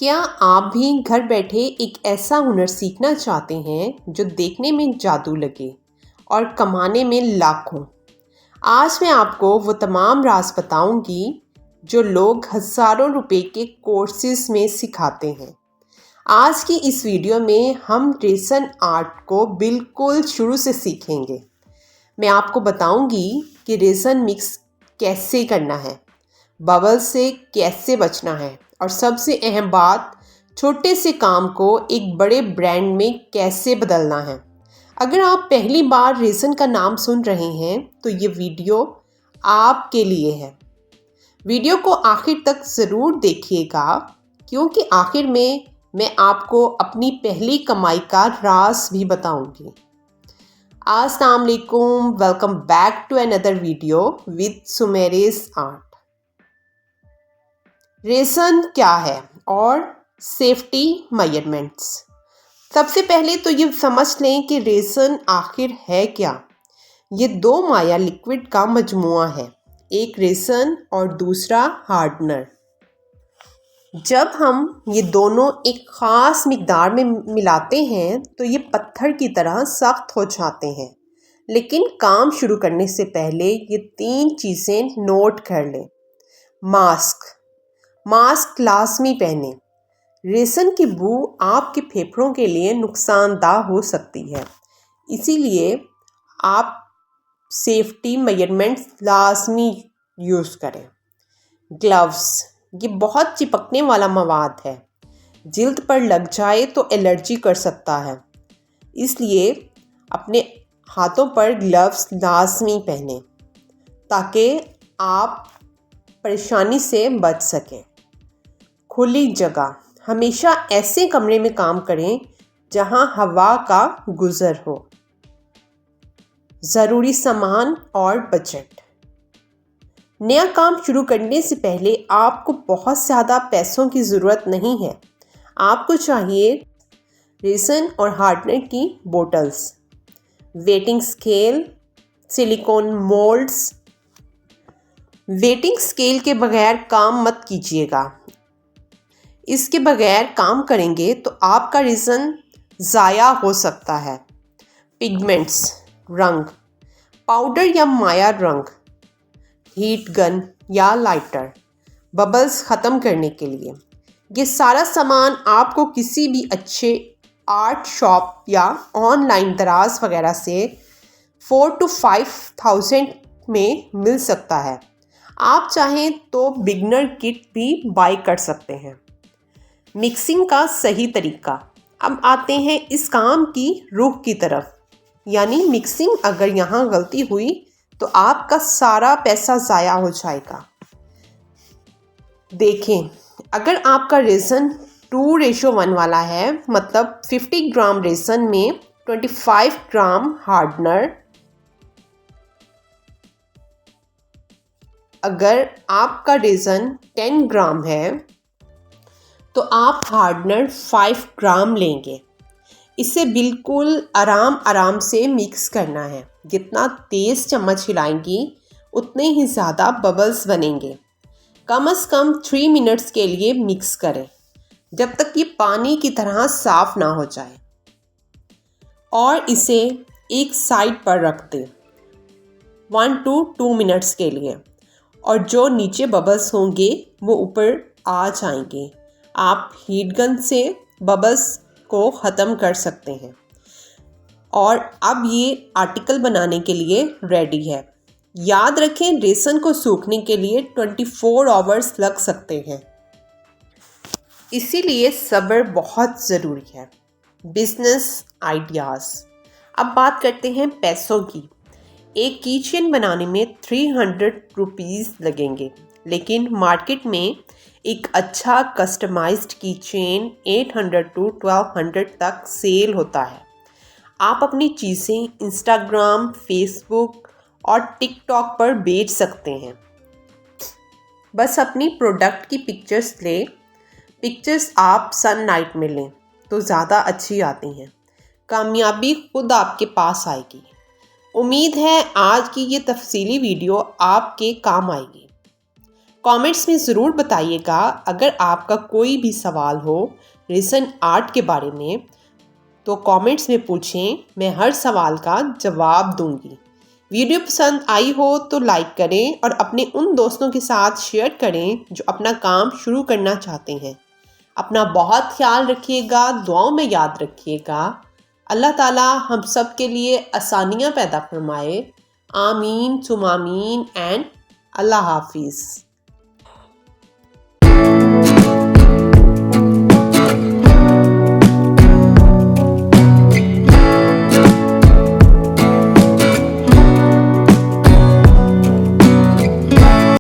क्या आप भी घर बैठे एक ऐसा हुनर सीखना चाहते हैं जो देखने में जादू लगे और कमाने में लाखों? आज मैं आपको वो तमाम राज बताऊंगी जो लोग हज़ारों रुपए के कोर्सेज में सिखाते हैं। आज की इस वीडियो में हम रेज़न आर्ट को बिल्कुल शुरू से सीखेंगे। मैं आपको बताऊंगी कि रेज़न मिक्स कैसे करना है, बबल से कैसे बचना है और सबसे अहम बात, छोटे से काम को एक बड़े ब्रांड में कैसे बदलना है। अगर आप पहली बार रेज़न का नाम सुन रहे हैं तो ये वीडियो आपके लिए है। वीडियो को आखिर तक ज़रूर देखिएगा क्योंकि आखिर में मैं आपको अपनी पहली कमाई का राज भी बताऊंगी। अस्सलाम वालेकुम, welcome back to another video with Sumera's art. Reason क्या है और सेफ्टी मेजरमेंट्स। सबसे पहले तो ये समझ लें कि रेज़न आखिर है क्या। ये दो माया लिक्विड का मजमुआ है, एक रेज़न और दूसरा हार्डनर। जब हम ये दोनों एक ख़ास मिकदार में मिलाते हैं तो ये पत्थर की तरह सख्त हो जाते हैं। लेकिन काम शुरू करने से पहले ये तीन चीज़ें नोट कर लें। मास्क लाजमी पहने। रेज़न की बू आपके फेफड़ों के लिए नुकसानदाह हो सकती है, इसीलिए आप सेफ्टी मेजरमेंट्स लाजमी यूज़ करें। ग्लव्स, ये बहुत चिपकने वाला मवाद है, जिल्द पर लग जाए तो एलर्जी कर सकता है, इसलिए अपने हाथों पर ग्लव्स लाजमी पहने ताकि आप परेशानी से बच सकें। खुली जगह, हमेशा ऐसे कमरे में काम करें जहां हवा का गुजर हो। ज़रूरी सामान और बजट। नया काम शुरू करने से पहले आपको बहुत ज़्यादा पैसों की ज़रूरत नहीं है। आपको चाहिए रेज़न और हार्डनर की bottles, waiting scale, silicon moulds. Waiting scale के बगैर काम मत कीजिएगा। इसके बगैर काम करेंगे तो आपका रेज़न ज़ाया हो सकता है। पिगमेंट्स, रंग, पाउडर या माया रंग, हीट गन या लाइटर, बबल्स ख़त्म करने के लिए। ये सारा सामान आपको किसी भी अच्छे आर्ट शॉप या ऑनलाइन दराज वगैरह से 4 to 5,000 में मिल सकता है। आप चाहें तो बिगनर किट भी बाय कर सकते हैं। मिक्सिंग का सही तरीका। अब आते हैं इस काम की रूह की तरफ, यानी मिक्सिंग। अगर यहाँ गलती हुई तो आपका सारा पैसा ज़ाया हो जाएगा। देखें, अगर आपका रेज़न 2:1 वाला है, मतलब 50 ग्राम रेज़न में 25 ग्राम हार्डनर। अगर आपका रेज़न 10 ग्राम है तो आप हार्डनर 5 ग्राम लेंगे। इसे बिल्कुल आराम से मिक्स करना है। जितना तेज़ चम्मच हिलाएंगी उतने ही ज़्यादा बबल्स बनेंगे। कम से कम 3 मिनट्स के लिए मिक्स करें, जब तक ये पानी की तरह साफ़ ना हो जाए, और इसे एक साइड पर रख दें 1 to 2 मिनट्स के लिए। और जो नीचे बबल्स होंगे वो ऊपर आ जाएंगे। आप हीट गन से बबल्स को ख़त्म कर सकते हैं और अब ये आर्टिकल बनाने के लिए रेडी है। याद रखें, रेज़न को सूखने के लिए 24 आवर्स लग सकते हैं, इसीलिए सब्र बहुत ज़रूरी है। Business ideas. अब बात करते हैं पैसों की। एक कीचेन बनाने में 300 रुपीज़ लगेंगे, लेकिन मार्केट में एक अच्छा कस्टमाइज्ड कीचेन 800 to 1200 तक सेल होता है। आप अपनी चीज़ें इंस्टाग्राम, फेसबुक और टिकटॉक पर बेच सकते हैं। बस अपनी प्रोडक्ट की पिक्चर्स लें। पिक्चर्स आप सनलाइट में लें तो ज़्यादा अच्छी आती हैं। कामयाबी खुद आपके पास आएगी। उम्मीद है आज की ये तफसीली वीडियो आपके काम आएगी। कमेंट्स में ज़रूर बताइएगा अगर आपका कोई भी सवाल हो रिसेंट आर्ट के बारे में, तो कमेंट्स में पूछें, मैं हर सवाल का जवाब दूंगी। वीडियो पसंद आई हो तो लाइक करें और अपने उन दोस्तों के साथ शेयर करें जो अपना काम शुरू करना चाहते हैं। अपना बहुत ख्याल रखिएगा, दुआओं में याद रखिएगा। अल्लाह ताला हम सब के लिए आसानियाँ पैदा फरमाए। आमीन सुम आमीन एंड अल्लाह हाफिज़।